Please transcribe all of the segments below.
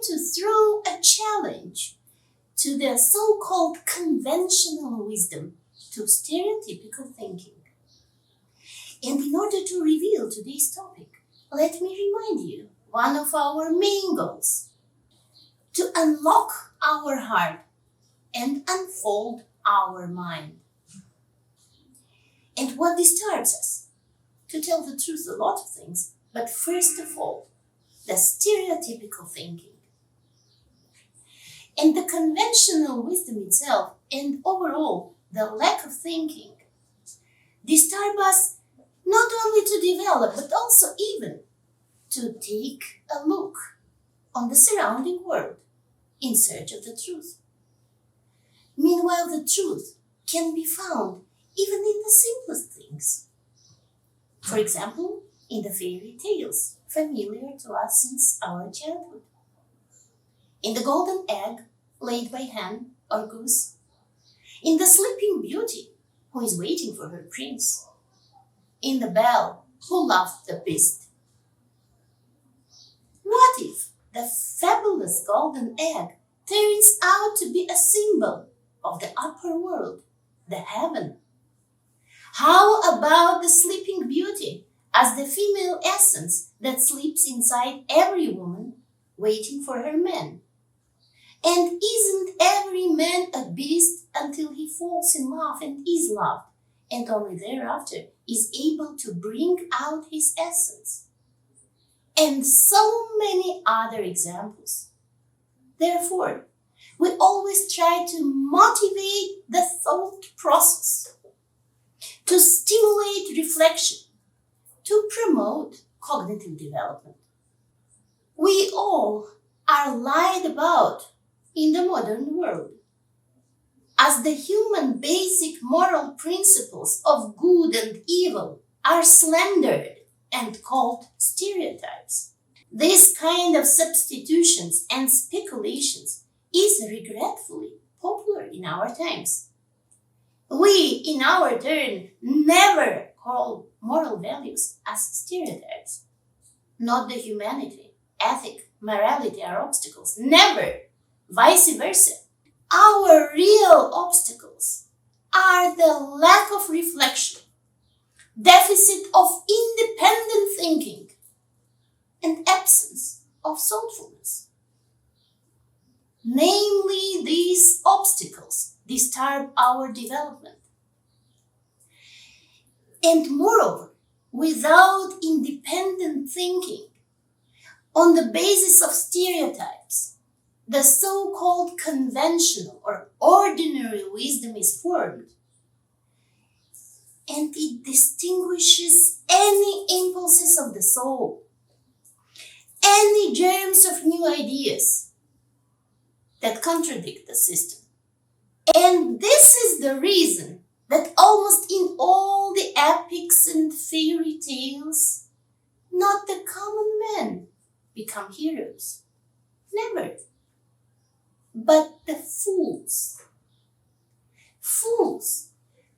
to throw a challenge to the so-called conventional wisdom, to stereotypical thinking. And in order to reveal today's topic, let me remind you one of our main goals: to unlock our heart and unfold our mind. And what disturbs us? To tell the truth, a lot of things, but first of all, the stereotypical thinking. And the conventional wisdom itself, and overall, the lack of thinking, disturb us not only to develop, but also even to take a look on the surrounding world in search of the truth. Meanwhile, the truth can be found even in the simplest things. For example, in the fairy tales, familiar to us since our childhood. In the golden egg laid by hen or goose. In the sleeping beauty who is waiting for her prince. In the belle who loved the beast. What if the fabulous golden egg turns out to be a symbol of the upper world, the heaven? How about the sleeping beauty as the female essence that sleeps inside every woman waiting for her man? And isn't every man a beast until he falls in love and is loved, and only thereafter is able to bring out his essence? And so many other examples. Therefore, we always try to motivate the thought process, to stimulate reflection, to promote cognitive development. We all are lied about in the modern world, as the human basic moral principles of good and evil are slandered and called stereotypes. This kind of substitutions and speculations is regretfully popular in our times. We, in our turn, never call moral values as stereotypes. Not the humanity, ethic, morality are obstacles. Never. Vice versa. Our real obstacles are the lack of reflection, deficit of independent thinking, and absence of thoughtfulness. Namely, these obstacles disturb our development. And moreover, without independent thinking, on the basis of stereotypes, the so-called conventional or ordinary wisdom is formed, and it distinguishes any impulses of the soul, any germs of new ideas that contradict the system. And this is the reason that almost in all the epics and fairy tales, not the common men become heroes. Never. But the fools. Fools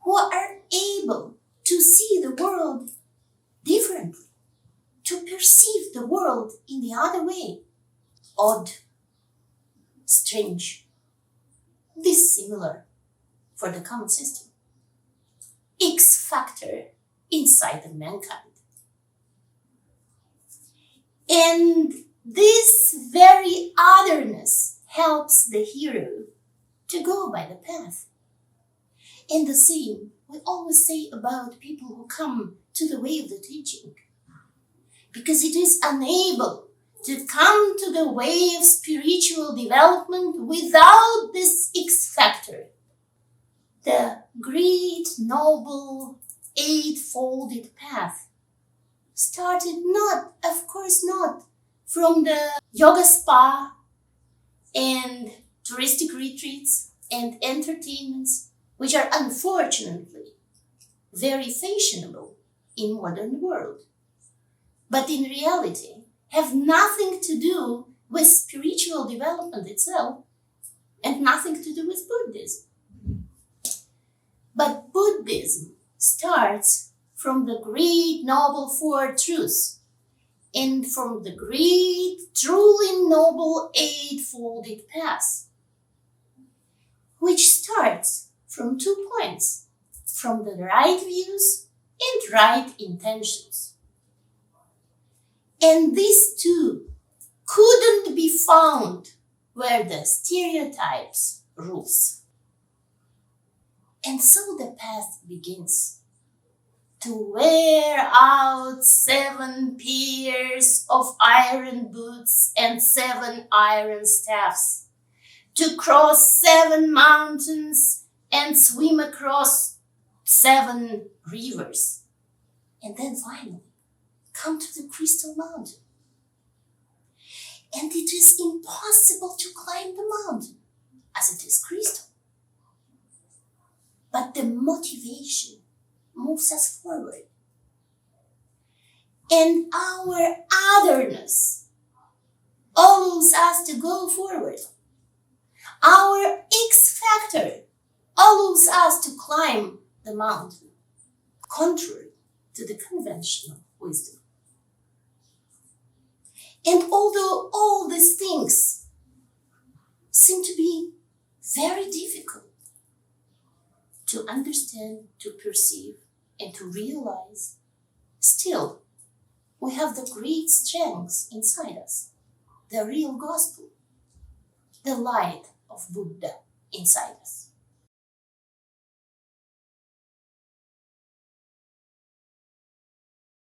who are able to see the world differently, to perceive the world in the other way. Odd, strange, dissimilar for the common system. X factor inside of mankind. And this very otherness helps the hero to go by the path. And the same we always say about people who come to the way of the teaching, because it is unable to come to the way of spiritual development without this X factor. The great, noble, eightfolded path started not, of course not, from the yoga spa and touristic retreats and entertainments, which are unfortunately very fashionable in modern world, but in reality have nothing to do with spiritual development itself and nothing to do with Buddhism. But Buddhism starts from the great noble four truths and from the great, truly noble eightfolded path, which starts from 2 points, from the right views and right intentions. And these two couldn't be found where the stereotypes rules. And so the path begins to wear out 7 pairs of iron boots and 7 iron staffs, to cross 7 mountains and swim across 7 rivers, and then finally come to the crystal mountain. And it is impossible to climb the mountain as it is crystal. But the motivation moves us forward. And our otherness allows us to go forward. Our X factor allows us to climb the mountain, contrary to the conventional wisdom. And although all these things seem to be very difficult to understand, to perceive, and to realize, still, we have the great strengths inside us, the real gospel, the light of Buddha inside us.